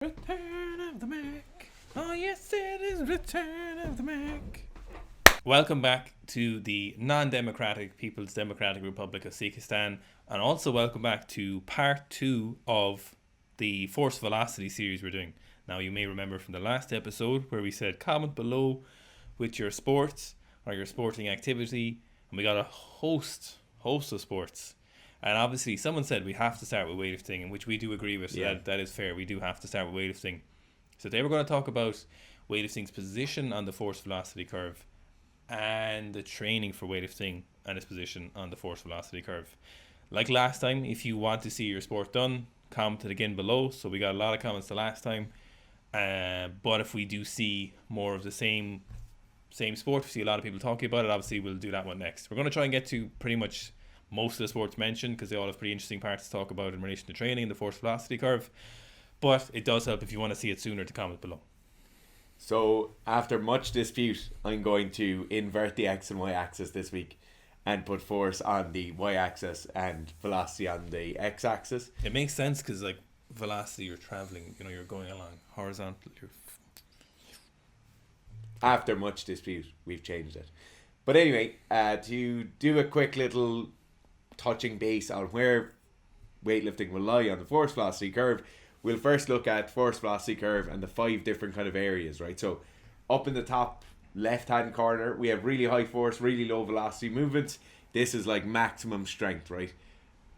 Return of the Mac. Oh yes, it is Return of the Mac. Welcome back to the non-democratic People's Democratic Republic of Sikhistan, and also welcome back to part 2 of the Force Velocity series we're doing. Now, you may remember from the last episode where we said comment below with your sports or your sporting activity, and we got a host of sports. And obviously, someone said we have to start with weightlifting, in which we do agree with. So that is fair. We do have to start with weightlifting. So today we're going to talk about weightlifting's position on the force velocity curve and the training for weightlifting and its position on the force velocity curve. Like last time, if you want to see your sport done, comment it again below. So we got a lot of comments the last time. But if we do see more of the same sport, we see a lot of people talking about it, obviously we'll do that one next. We're going to try and get to pretty much most of the sports mentioned because they all have pretty interesting parts to talk about in relation to training and the force velocity curve. But it does help if you want to see it sooner to comment below. So after much dispute, I'm going to invert the X and Y axis this week and put force on the Y axis and velocity on the X axis. It makes sense because like velocity, you're traveling, you're going along horizontal. After much dispute, we've changed it. But anyway, to do a quick little touching base on where weightlifting will lie on the force velocity curve, we'll first look at force velocity curve and the 5 different kind of areas, right? So up in the top left hand corner, we have really high force, really low velocity movements. This is like maximum strength, right?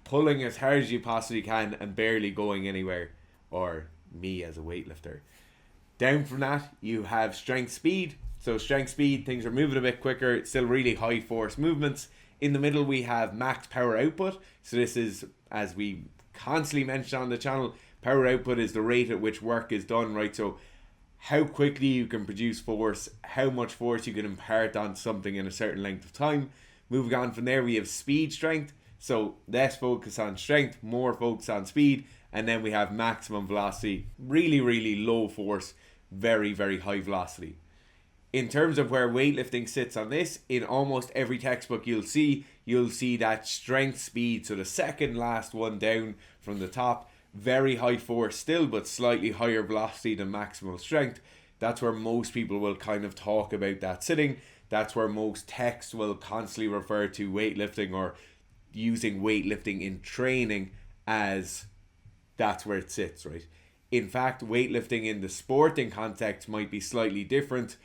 Pulling as hard as you possibly can and barely going anywhere, or me as a weightlifter. Down from that, you have strength speed. So strength speed, things are moving a bit quicker. It's still really high force movements. In the middle, we have max power output. So this is, as we constantly mention on the channel, power output is the rate at which work is done, right? So how quickly you can produce force, how much force you can impart on something in a certain length of time. Moving on from there, we have speed strength. So less focus on strength, more focus on speed. And then we have maximum velocity, really, really low force, very, very high velocity. In terms of where weightlifting sits on this, in almost every textbook you'll see that strength speed, so the second last one down from the top, very high force still, but slightly higher velocity than maximal strength. That's where most people will kind of talk about that sitting. That's where most texts will constantly refer to weightlifting or using weightlifting in training as that's where it sits, right? In fact, weightlifting in the sporting context might be slightly different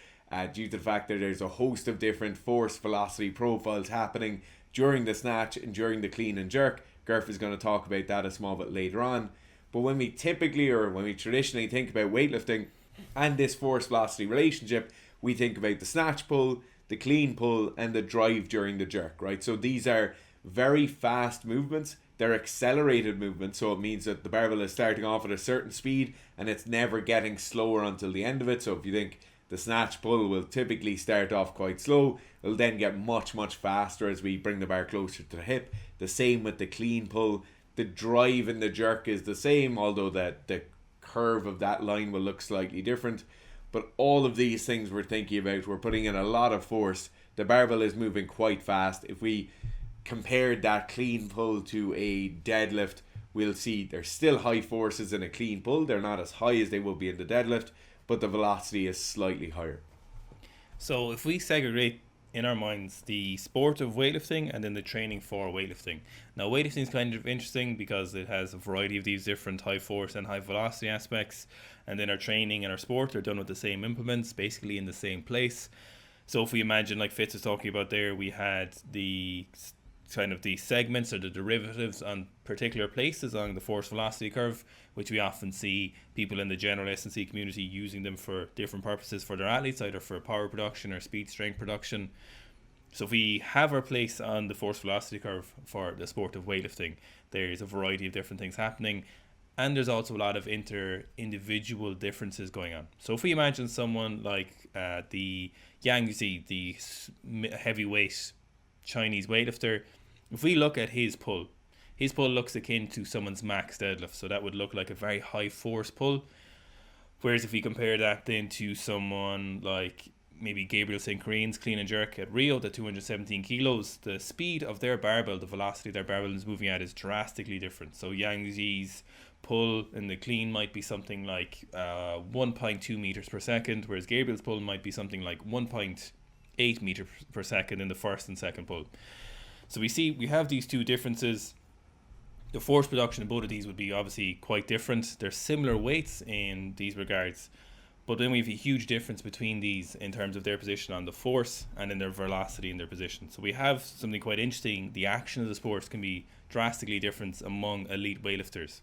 due to the fact that there's a host of different force velocity profiles happening during the snatch and during the clean and jerk. Garth is going to talk about that a small bit later on. But when we traditionally think about weightlifting and this force velocity relationship, we think about the snatch pull, the clean pull, and the drive during the jerk, right? So these are very fast movements. They're accelerated movements, so it means that the barbell is starting off at a certain speed and it's never getting slower until the end of it. So if you think the snatch pull will typically start off quite slow, it'll then get much, much faster as we bring the bar closer to the hip. The same with the clean pull. The drive and the jerk is the same, although the curve of that line will look slightly different. But all of these things we're thinking about, we're putting in a lot of force. The barbell is moving quite fast. If we compared that clean pull to a deadlift, we'll see there's still high forces in a clean pull. They're not as high as they will be in the deadlift, but the velocity is slightly higher. So if we segregate in our minds the sport of weightlifting and then the training for weightlifting. Now, weightlifting is kind of interesting because it has a variety of these different high force and high velocity aspects, and then our training and our sport are done with the same implements, basically in the same place. So if we imagine, like Fitz was talking about there, we had the kind of the segments or the derivatives on particular places along the force velocity curve, which we often see people in the general S&C community using them for different purposes for their athletes, either for power production or speed strength production. So if we have our place on the force velocity curve for the sport of weightlifting, there's a variety of different things happening, and there's also a lot of individual differences going on. So if we imagine someone like the Yang Zi, the heavyweight Chinese weightlifter, if we look at his pull looks akin to someone's max deadlift, so that would look like a very high force pull. Whereas if we compare that then to someone like maybe Gabriel St. Corinne's clean and jerk at Rio, the 217 kilos, the speed of their barbell, the velocity their barbell is moving at is drastically different. So Yang Zi's pull in the clean might be something like 1.2 meters per second, whereas Gabriel's pull might be something like 1.8 meters per second in the first and second pull. So we have these two differences. The force production in both of these would be obviously quite different. They're similar weights in these regards, but then we have a huge difference between these in terms of their position on the force and in their velocity in their position. So we have something quite interesting. The action of the sports can be drastically different among elite weightlifters.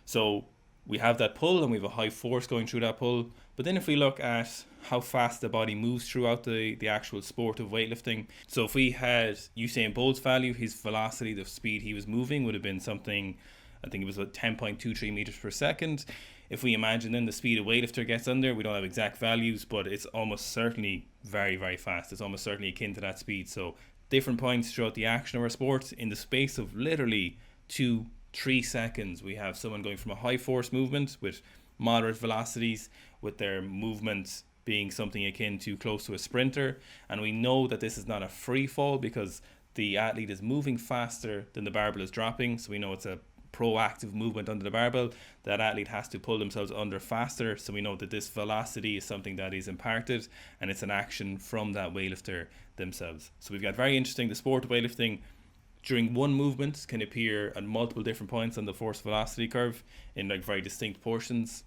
So we have that pull and we have a high force going through that pull. But then if we look at how fast the body moves throughout the actual sport of weightlifting. So if we had Usain Bolt's value, his velocity, the speed he was moving would have been something, I think it was about 10.23 meters per second. If we imagine then the speed a weightlifter gets under, we don't have exact values, but it's almost certainly very, very fast. It's almost certainly akin to that speed. So different points throughout the action of our sport, in the space of literally 2-3 seconds, we have someone going from a high force movement with moderate velocities, with their movement being something akin to close to a sprinter. And we know that this is not a free fall because the athlete is moving faster than the barbell is dropping. So we know it's a proactive movement under the barbell. That athlete has to pull themselves under faster. So we know that this velocity is something that is imparted and it's an action from that weightlifter themselves. So we've got very interesting, the sport of weightlifting during one movement can appear at multiple different points on the force velocity curve in like very distinct portions.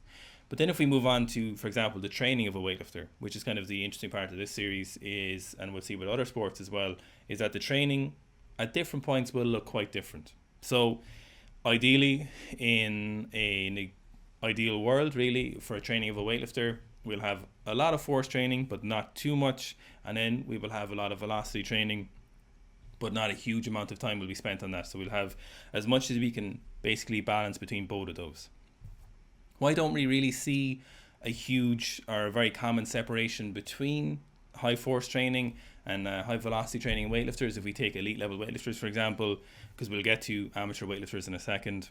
But then if we move on to, for example, the training of a weightlifter, which is kind of the interesting part of this series is, and we'll see with other sports as well, is that the training at different points will look quite different. So ideally, in an ideal world, really, for a training of a weightlifter, we'll have a lot of force training, but not too much. And then we will have a lot of velocity training, but not a huge amount of time will be spent on that. So we'll have as much as we can basically balance between both of those. Why don't we really see a huge or a very common separation between high force training and high velocity training in weightlifters? If we take elite level weightlifters, for example, because we'll get to amateur weightlifters in a second.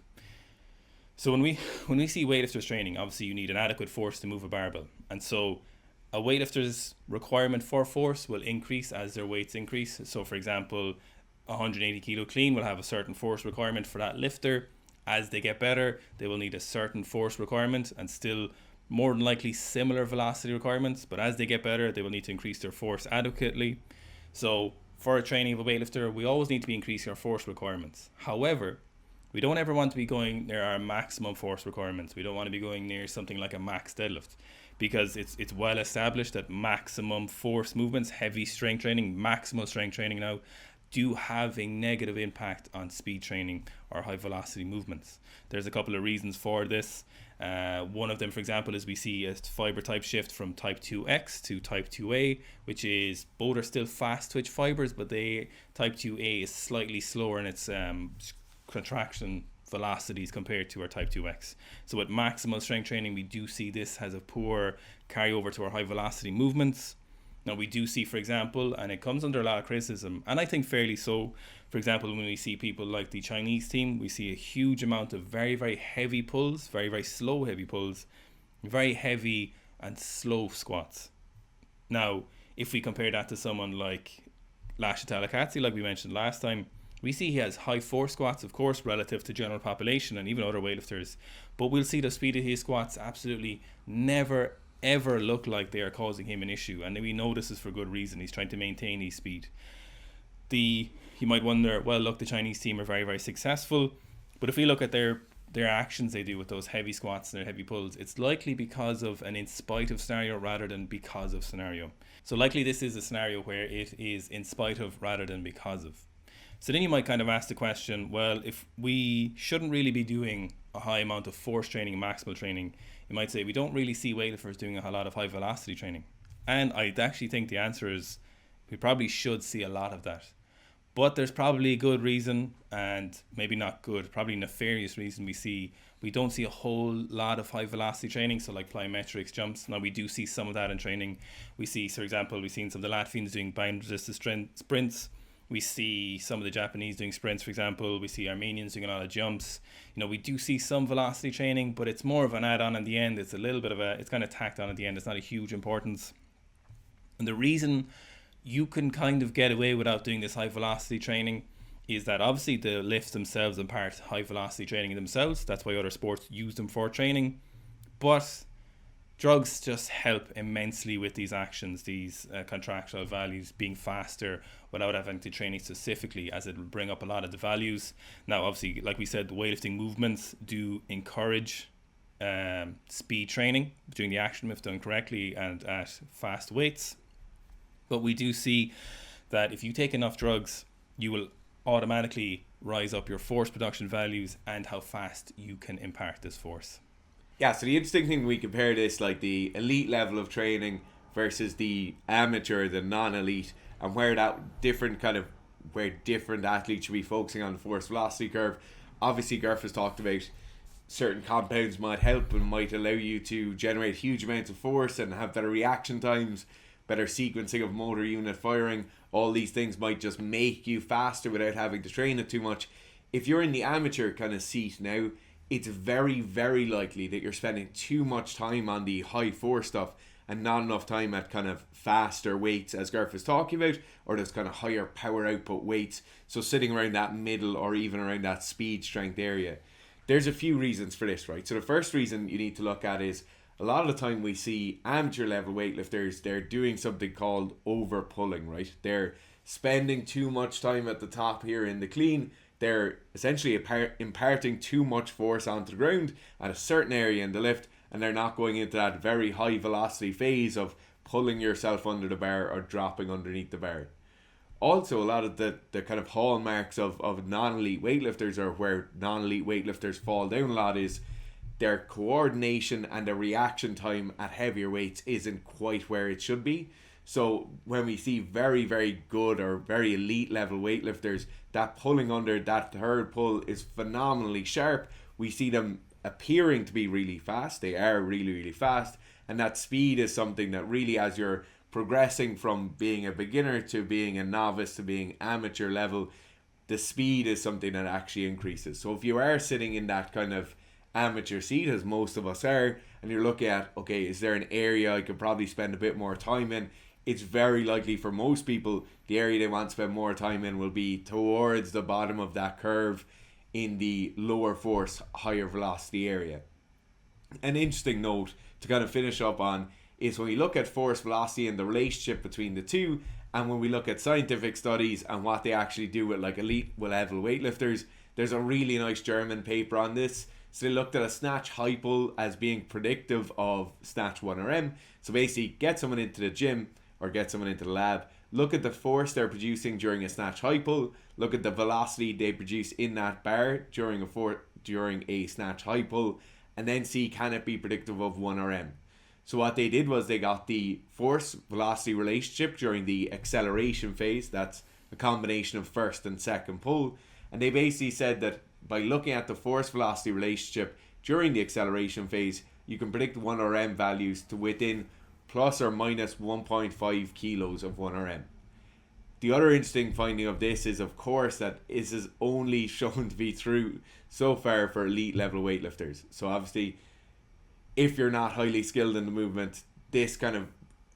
So when we see weightlifters training, obviously you need an adequate force to move a barbell. And so a weightlifter's requirement for force will increase as their weights increase. So for example, 180 kilo clean will have a certain force requirement for that lifter. As they get better, they will need a certain force requirement and still more than likely similar velocity requirements. But as they get better, they will need to increase their force adequately. So for a training of a weightlifter, we always need to be increasing our force requirements. However, we don't ever want to be going near our maximum force requirements. We don't want to be going near something like a max deadlift, because it's well established that maximum force movements, heavy strength training, maximal strength training now, do have a negative impact on speed training or high velocity movements. There's a couple of reasons for this. One of them, for example, is we see a fiber type shift from type 2X to type 2A, which is both are still fast twitch fibers, but type 2A is slightly slower in its contraction velocities compared to our type 2X. So with maximal strength training, we do see this has a poor carryover to our high velocity movements. Now we do see, for example, and it comes under a lot of criticism, and I think fairly so, for example, when we see people like the Chinese team, we see a huge amount of very, very heavy pulls, very, very slow heavy pulls, very heavy and slow squats. Now, if we compare that to someone like Lasha Talakatsi, like we mentioned last time, we see he has high force squats, of course, relative to general population and even other weightlifters, but we'll see the speed of his squats absolutely never ever look like they are causing him an issue, and we know this is for good reason. He's trying to maintain his speed. You might wonder, well, look, the Chinese team are very, very successful, but if we look at their actions they do with those heavy squats and their heavy pulls, it's likely because of an in spite of scenario rather than because of scenario. So likely this is a scenario where it is in spite of rather than because of. So then you might kind of ask the question, well, if we shouldn't really be doing a high amount of force training and maximal training, you might say we don't really see weightlifters doing a lot of high velocity training. And I actually think the answer is we probably should see a lot of that. But there's probably a good reason, and maybe not good, probably nefarious reason we don't see a whole lot of high velocity training, so like plyometrics, jumps. Now we do see some of that in training. We see, for example, we've seen some of the Latvians doing bind resisted sprints. We see some of the Japanese doing sprints, for example. We see Armenians doing a lot of jumps. We do see some velocity training, but it's more of an add-on in the end. It's a little bit of it's kind of tacked on at the end. It's not a huge importance. And the reason you can kind of get away without doing this high velocity training is that obviously the lifts themselves impart high velocity training themselves. That's why other sports use them for training. But drugs just help immensely with these actions, these contractile values being faster without having to training specifically, as it will bring up a lot of the values. Now, obviously, like we said, the weightlifting movements do encourage speed training, doing the action if done correctly and at fast weights. But we do see that if you take enough drugs, you will automatically rise up your force production values and how fast you can impart this force. Yeah, so the interesting thing, we compare this like the elite level of training versus the amateur, the non-elite, and where that different kind of, where different athletes should be focusing on the force velocity curve. Obviously, Garth has talked about certain compounds might help and might allow you to generate huge amounts of force and have better reaction times, better sequencing of motor unit firing. All these things might just make you faster without having to train it too much. If you're in the amateur kind of seat now, it's very, very likely that you're spending too much time on the high force stuff and not enough time at kind of faster weights, as Garth was talking about, or those kind of higher power output weights. So sitting around that middle or even around that speed strength area. There's a few reasons for this, right? So the first reason you need to look at is, a lot of the time we see amateur level weightlifters, they're doing something called over pulling, right? They're spending too much time at the top here in the clean. They're essentially imparting too much force onto the ground at a certain area in the lift, and they're not going into that very high velocity phase of pulling yourself under the bar or dropping underneath the bar. Also, a lot of the kind of hallmarks of non-elite weightlifters, or where non-elite weightlifters fall down a lot, is their coordination and their reaction time at heavier weights isn't quite where it should be. So when we see very, very good or very elite level weightlifters, that pulling under, that third pull is phenomenally sharp. We see them appearing to be really fast. They are really, really fast. And that speed is something that really, as you're progressing from being a beginner to being a novice to being amateur level, the speed is something that actually increases. So if you are sitting in that kind of amateur seat, as most of us are, and you're looking at, okay, is there an area I could probably spend a bit more time in? It's very likely for most people the area they want to spend more time in will be towards the bottom of that curve in the lower force, higher velocity area. An interesting note to kind of finish up on is when we look at force velocity and the relationship between the two, and when we look at scientific studies and what they actually do with like elite level weightlifters, there's a really nice German paper on this. So they looked at a snatch high pull as being predictive of snatch 1RM. So basically, get someone into the gym or get someone into the lab, look at the force they're producing during a snatch high pull, look at the velocity they produce in that bar during a snatch high pull, and then see, can it be predictive of 1RM. So what they did was they got the force velocity relationship during the acceleration phase. That's a combination of first and second pull. And they basically said that by looking at the force velocity relationship during the acceleration phase, you can predict 1RM values to within plus or minus 1.5 kilos of 1RM. The other interesting finding of this is, of course, that this is only shown to be true so far for elite level weightlifters. So obviously, if you're not highly skilled in the movement, this kind of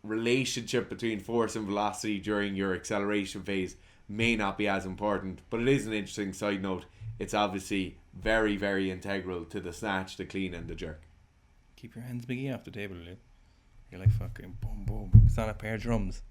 relationship between force and velocity during your acceleration phase may not be as important, but it is an interesting side note. It's obviously very, very integral to the snatch, the clean, and the jerk. Keep your hands biggie off the table, Lou. You're like fucking boom, boom. It's not a pair of drums.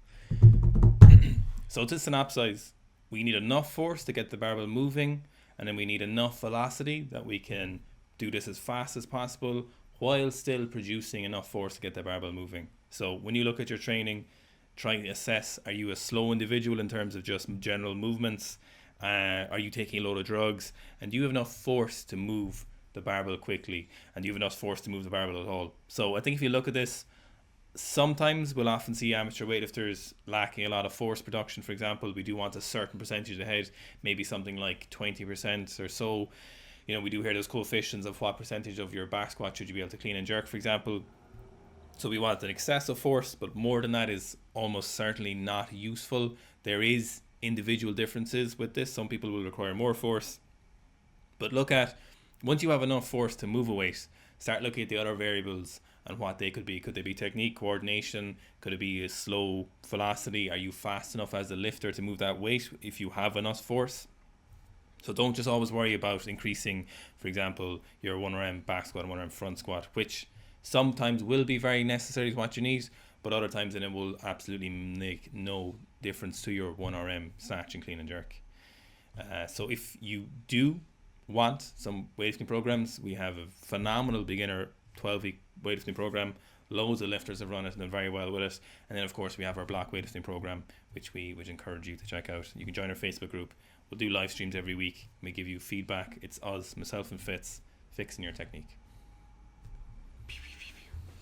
So to synopsize, we need enough force to get the barbell moving, and then we need enough velocity that we can do this as fast as possible while still producing enough force to get the barbell moving. So when you look at your training, trying to assess, are you a slow individual in terms of just general movements? Are you taking a load of drugs? And do you have enough force to move the barbell quickly? And do you have enough force to move the barbell at all? So I think if you look at this, sometimes we'll often see amateur weightlifters lacking a lot of force production. For example, we do want a certain percentage ahead, maybe something like 20% or so. You know, we do hear those coefficients of what percentage of your back squat should you be able to clean and jerk, for example. So we want an excessive force, but more than that is almost certainly not useful. There is individual differences with this. Some people will require more force. But look at, once you have enough force to move a weight, start looking at the other variables and what they could be. Could they be technique, coordination? Could it be a slow velocity? Are you fast enough as a lifter to move that weight if you have enough force? So don't just always worry about increasing, for example, your 1RM back squat and 1RM front squat, which sometimes will be very necessary to what you need, but other times then it will absolutely make no difference to your 1RM snatch and clean and jerk. So if you do want some weightlifting programs, we have a phenomenal beginner 12-week weightlifting program. Loads of lifters have run it and done very well with it. And then of course we have our block weightlifting program, which we would encourage you to check out. You can join our Facebook group. We'll do live streams every week. We give you feedback. It's us, myself and Fitz, fixing your technique.